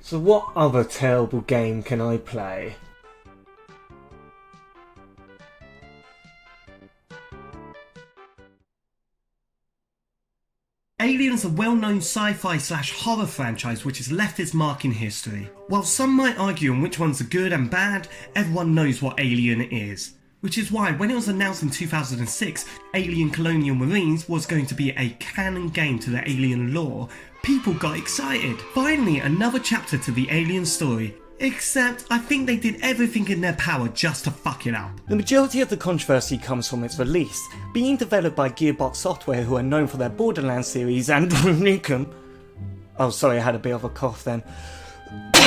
So what other terrible game can I play? Alien is a well-known sci-fi / horror franchise which has left its mark in history. While some might argue on which ones are good and bad, everyone knows what Alien is. Which is why when it was announced in 2006 Alien Colonial Marines was going to be a canon game to the Alien lore, people got excited. Finally, another chapter to the Alien story. Except, I think they did everything in their power just to fuck it up. The majority of the controversy comes from its release, being developed by Gearbox Software, who are known for their Borderlands series and oh sorry, I had a bit of a cough then.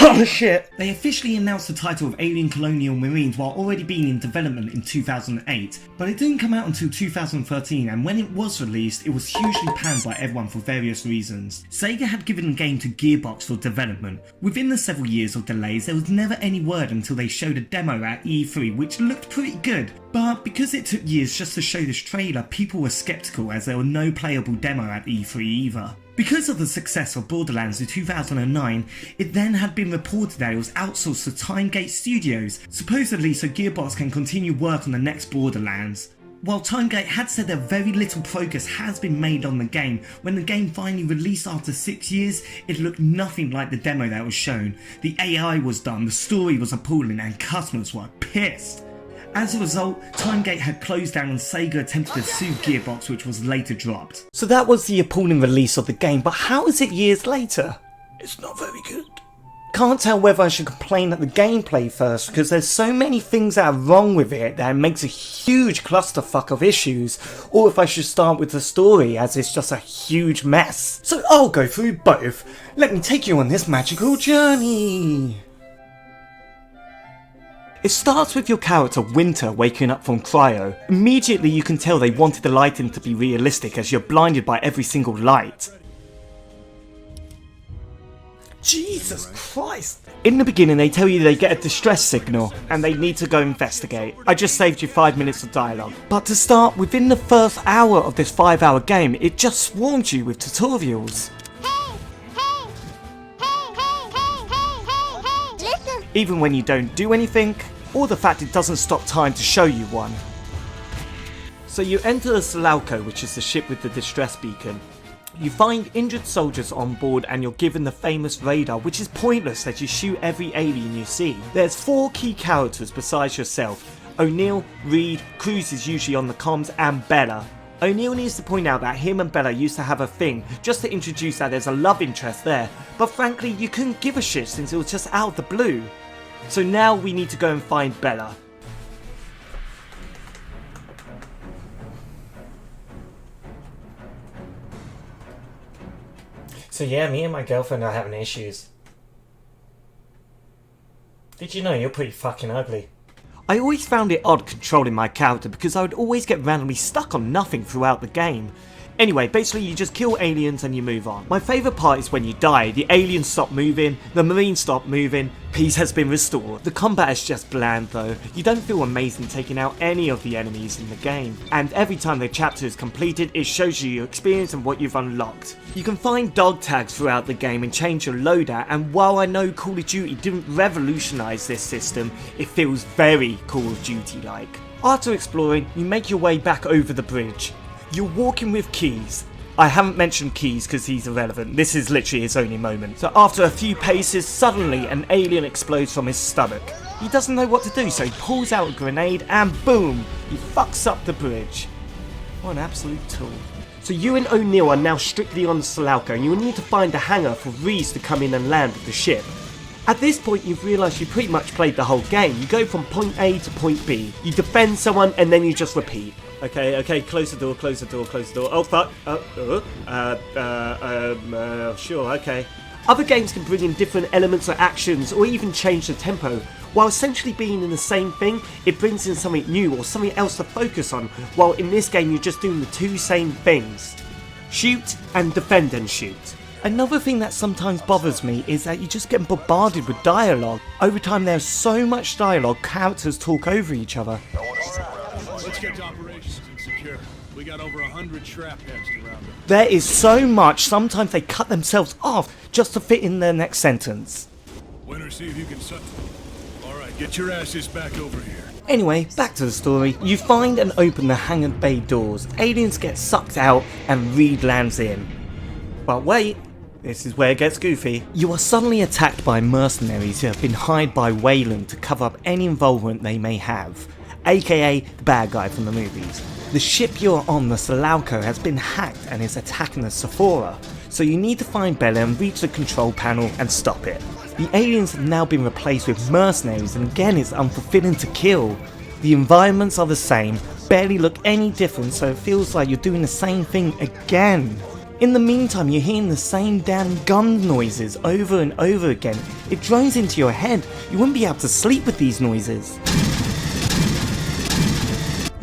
Oh shit! They officially announced the title of Alien Colonial Marines while already being in development in 2008, but it didn't come out until 2013, and when it was released, it was hugely panned by everyone for various reasons. Sega had given the game to Gearbox for development. Within the several years of delays, there was never any word until they showed a demo at E3 which looked pretty good, but because it took years just to show this trailer, people were skeptical as there were no playable demo at E3 either. Because of the success of Borderlands in 2009, it then had been reported that it was outsourced to Timegate Studios, supposedly so Gearbox can continue work on the next Borderlands. While Timegate had said that very little progress has been made on the game, when the game finally released after 6 years, it looked nothing like the demo that was shown. The AI was done, the story was appalling, and customers were pissed. As a result, Timegate had closed down and Sega attempted to sue Gearbox, which was later dropped. So that was the appalling release of the game, but how is it years later? It's not very good. Can't tell whether I should complain at the gameplay first, because there's so many things that are wrong with it that it makes a huge clusterfuck of issues, or if I should start with the story as it's just a huge mess. So I'll go through both. Let me take you on this magical journey. It starts with your character Winter waking up from cryo. Immediately you can tell they wanted the lighting to be realistic as you're blinded by every single light. Jesus Christ! In the beginning they tell you they get a distress signal and they need to go investigate. I just saved you 5 minutes of dialogue. But to start, within the first hour of this 5-hour game, it just swarms you with tutorials. Even when you don't do anything, or the fact it doesn't stop time to show you one. So you enter the Salauco, which is the ship with the distress beacon. You find injured soldiers on board and you're given the famous radar, which is pointless as you shoot every alien you see. There's 4 key characters besides yourself: O'Neill, Reed, Cruz is usually on the comms, and Bella. O'Neill needs to point out that him and Bella used to have a thing, just to introduce that there's a love interest there, but frankly you couldn't give a shit since it was just out of the blue. So now we need to go and find Bella. So yeah, me and my girlfriend are having issues. Did you know you're pretty fucking ugly? I always found it odd controlling my character because I would always get randomly stuck on nothing throughout the game. Anyway, basically you just kill aliens and you move on. My favourite part is when you die, the aliens stop moving, the marines stop moving, peace has been restored. The combat is just bland though. You don't feel amazing taking out any of the enemies in the game. And every time the chapter is completed, it shows you your experience and what you've unlocked. You can find dog tags throughout the game and change your loadout, and while I know Call of Duty didn't revolutionise this system, it feels very Call of Duty like. After exploring, you make your way back over the bridge. You're walking with Keys. I haven't mentioned Keys because he's irrelevant, this is literally his only moment. So after a few paces, suddenly an alien explodes from his stomach. He doesn't know what to do, so he pulls out a grenade and boom, he fucks up the bridge. What an absolute tool. So you and O'Neill are now strictly on the Salauco and you will need to find a hangar for Reese to come in and land with the ship. At this point you've realised you pretty much played the whole game. You go from point A to point B, you defend someone and then you just repeat. Okay, close the door, close the door, close the door. Oh fuck, sure, okay. Other games can bring in different elements or actions or even change the tempo. While essentially being in the same thing, it brings in something new or something else to focus on, while in this game you're just doing the 2 same things. Shoot and defend and shoot. Another thing that sometimes bothers me is that you just get bombarded with dialogue. Over time there's so much dialogue, characters talk over each other. Let's get to operations and secure. We got over 100 trap heads to round up. There is so much, sometimes they cut themselves off just to fit in their next sentence. Winner, see if you can Alright, get your asses back over here. Anyway, back to the story. You find and open the hangar bay doors, aliens get sucked out and Reed lands in. But wait, this is where it gets goofy. You are suddenly attacked by mercenaries who have been hired by Wayland to cover up any involvement they may have, aka the bad guy from the movies. The ship you're on, the Salauco, has been hacked and is attacking the Sephora, so you need to find Bella and reach the control panel and stop it. The aliens have now been replaced with mercenaries and again it's unfulfilling to kill. The environments are the same, barely look any different, so it feels like you're doing the same thing again. In the meantime, you're hearing the same damn gun noises over and over again. It drones into your head. You wouldn't be able to sleep with these noises.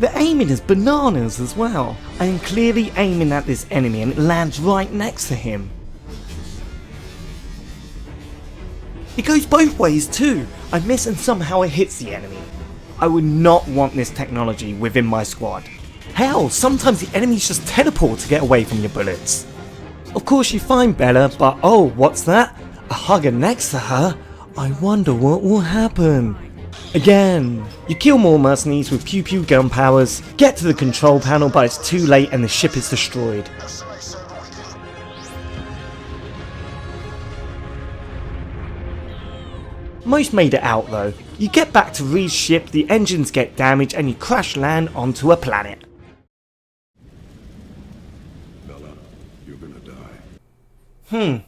The aiming is bananas as well. I am clearly aiming at this enemy and it lands right next to him. It goes both ways too. I miss and somehow it hits the enemy. I would not want this technology within my squad. Hell, sometimes the enemies just teleport to get away from your bullets. Of course you find Bella, but oh, what's that? A hugger next to her? I wonder what will happen. Again, you kill more mercenaries with pew pew gun powers, get to the control panel but it's too late and the ship is destroyed. Most made it out though. You get back to Reed's ship, the engines get damaged and you crash land onto a planet. Bella, you're gonna die.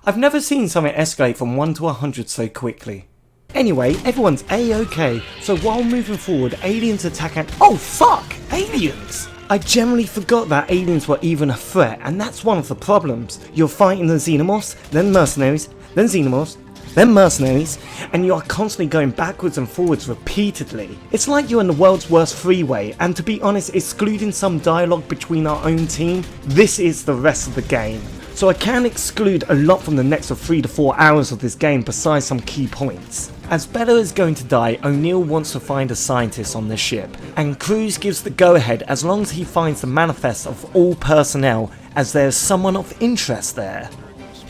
I've never seen something escalate from 1 to 100 so quickly. Anyway, everyone's A-okay, so while moving forward, aliens attack and— oh fuck! Aliens! I generally forgot that aliens were even a threat, and that's one of the problems. You're fighting the xenomorphs, then mercenaries, then xenomorphs, then mercenaries, and you are constantly going backwards and forwards repeatedly. It's like you're in the world's worst freeway, and to be honest, excluding some dialogue between our own team, this is the rest of the game. So I can exclude a lot from the next 3 to 4 hours of this game besides some key points. As Bella is going to die, O'Neill wants to find a scientist on the ship, and Cruz gives the go-ahead as long as he finds the manifest of all personnel, as there is someone of interest there.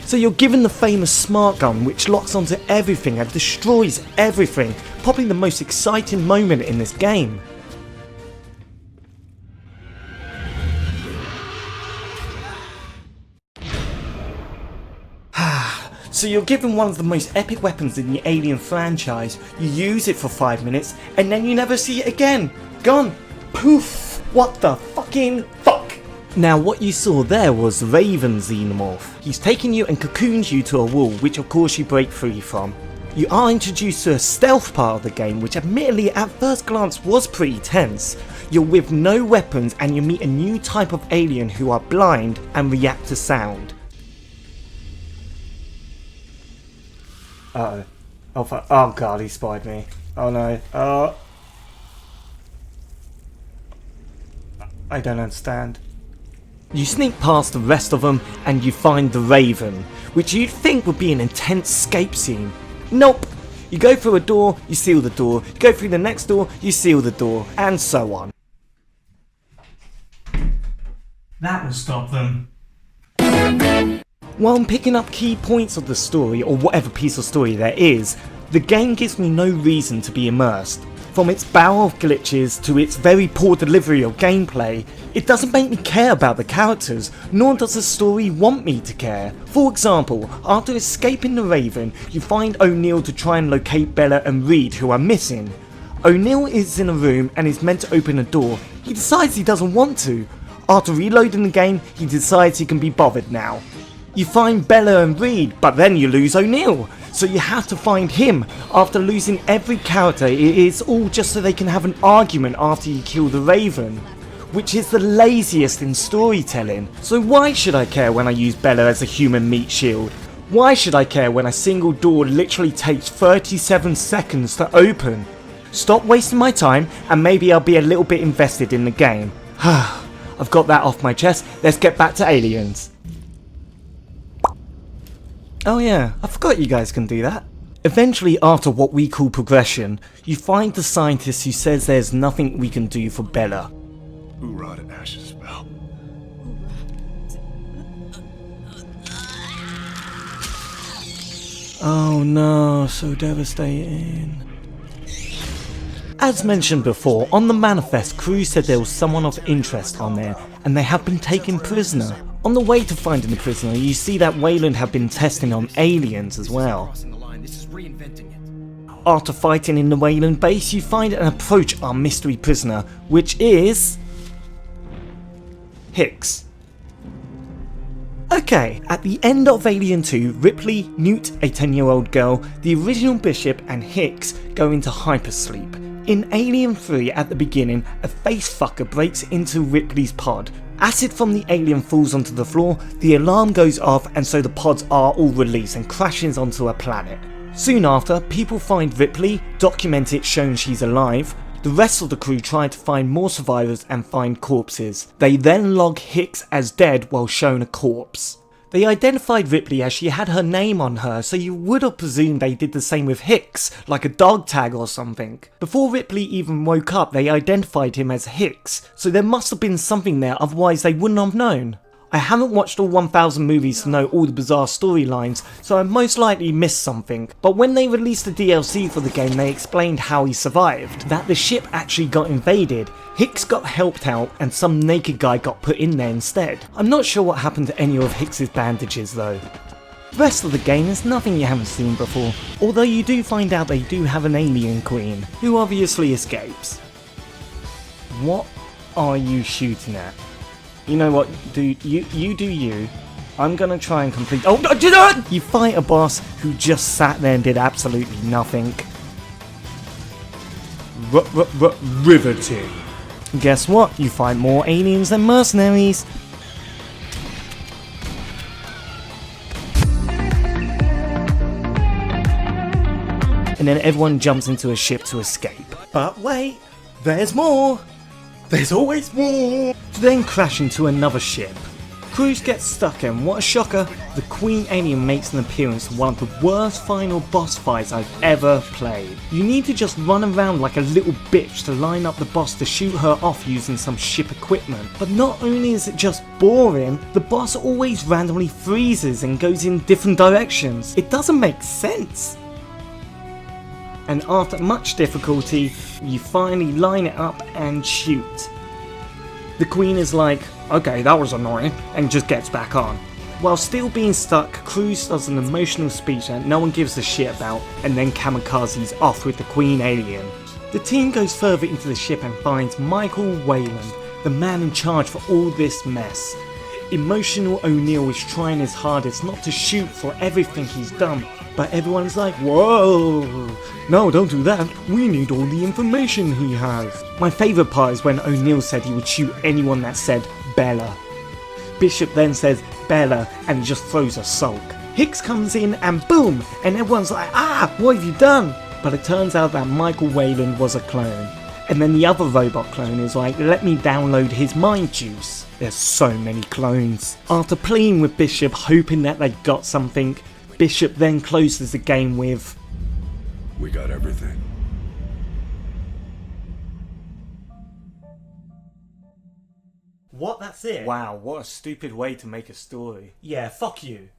So you're given the famous smart gun which locks onto everything and destroys everything, probably the most exciting moment in this game. So you're given one of the most epic weapons in the Alien franchise, you use it for 5 minutes, and then you never see it again. Gone. Poof. What the fucking fuck? Now what you saw there was Raven Xenomorph. He's taken you and cocoons you to a wall, which of course you break free from. You are introduced to a stealth part of the game, which admittedly at first glance was pretty tense. You're with no weapons and you meet a new type of alien who are blind and react to sound. Uh-oh. Oh fuck. Oh god, he spied me. Oh no. Oh. I don't understand. You sneak past the rest of them and you find the Raven, which you'd think would be an intense escape scene. Nope. You go through a door, you seal the door. You go through the next door, you seal the door, and so on. That will stop them. While I'm picking up key points of the story, or whatever piece of story there is, the game gives me no reason to be immersed. From its barrel of glitches to its very poor delivery of gameplay, it doesn't make me care about the characters, nor does the story want me to care. For example, after escaping the Raven, you find O'Neill to try and locate Bella and Reed, who are missing. O'Neill is in a room and is meant to open a door. He decides he doesn't want to. After reloading the game, he decides he can be bothered now. You find Bella and Reed, but then you lose O'Neill, so you have to find him. After losing every character, it is all just so they can have an argument after you kill the Raven, which is the laziest in storytelling. So why should I care when I use Bella as a human meat shield? Why should I care when a single door literally takes 37 seconds to open? Stop wasting my time and maybe I'll be a little bit invested in the game. I've got that off my chest, let's get back to Aliens. Oh yeah, I forgot you guys can do that. Eventually, after what we call progression, you find the scientist who says there's nothing we can do for Bella. Who rotted Ash's spell? Oh no, so devastating. As mentioned before, on the manifest, crew said there was someone of interest on there, and they have been taken prisoner. On the way to finding the prisoner, you see that Wayland have been testing on aliens as well. After fighting in the Wayland base, you find and approach our mystery prisoner, which is... Hicks. Okay, at the end of Alien 2, Ripley, Newt, a 10-year-old girl, the original Bishop and Hicks go into hypersleep. In Alien 3 at the beginning, a face fucker breaks into Ripley's pod. Acid from the alien falls onto the floor, the alarm goes off, and so the pods are all released and crashes onto a planet. Soon after, people find Ripley, document it showing she's alive. The rest of the crew try to find more survivors and find corpses. They then log Hicks as dead while shown a corpse. They identified Ripley as she had her name on her, so you would have presumed they did the same with Hicks, like a dog tag or something. Before Ripley even woke up, they identified him as Hicks, so there must have been something there, otherwise they wouldn't have known. I haven't watched all 1000 movies to know all the bizarre storylines, so I most likely missed something, but when they released the DLC for the game they explained how he survived, that the ship actually got invaded, Hicks got helped out and some naked guy got put in there instead. I'm not sure what happened to any of Hicks's bandages though. The rest of the game is nothing you haven't seen before, although you do find out they do have an alien queen, who obviously escapes. What are you shooting at? You know what, dude, you do you. I'm gonna try and complete— oh, you fight a boss who just sat there and did absolutely nothing. Riveting. Guess what? You fight more aliens than mercenaries. And then everyone jumps into a ship to escape. But wait, there's more. There's always more! To then crash into another ship. Crews get stuck and what a shocker, the Queen Alien makes an appearance in one of the worst final boss fights I've ever played. You need to just run around like a little bitch to line up the boss to shoot her off using some ship equipment. But not only is it just boring, the boss always randomly freezes and goes in different directions. It doesn't make sense. And after much difficulty, you finally line it up and shoot. The Queen is like, okay, that was annoying, and just gets back on. While still being stuck, Cruz does an emotional speech that no one gives a shit about, and then kamikazes off with the Queen Alien. The team goes further into the ship and finds Michael Wayland, the man in charge for all this mess. Emotional O'Neill is trying his hardest not to shoot for everything he's done, but everyone's like, whoa, no, don't do that, we need all the information he has. My favourite part is when O'Neill said he would shoot anyone that said Bella. Bishop then says Bella and he just throws a sulk. Hicks comes in and boom, and everyone's like, ah, what have you done? But it turns out that Michael Wayland was a clone. And then the other robot clone is like, let me download his mind juice. There's so many clones. After playing with Bishop hoping that they got something, Bishop then closes the game with, We got everything. what, that's it? Wow, what a stupid way to make a story. Yeah, fuck you.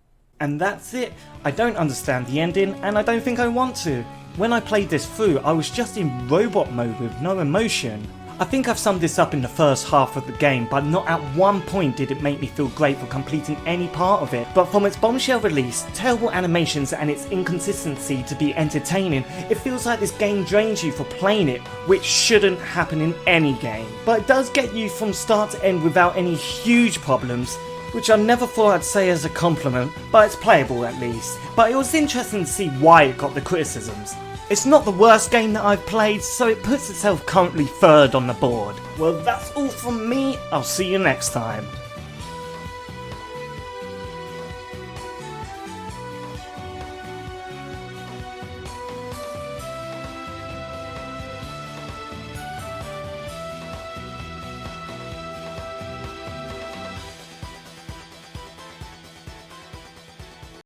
And that's it. I don't understand the ending and I don't think I want to. When I played this through, I was just in robot mode with no emotion. I think I've summed this up in the first half of the game, but not at one point did it make me feel great for completing any part of it. But from its bombshell release, terrible animations and its inconsistency to be entertaining, it feels like this game drains you for playing it, which shouldn't happen in any game. But it does get you from start to end without any huge problems, which I never thought I'd say as a compliment, but it's playable at least. But it was interesting to see why it got the criticisms. It's not the worst game that I've played, so it puts itself currently third on the board. Well, that's all from me. I'll see you next time.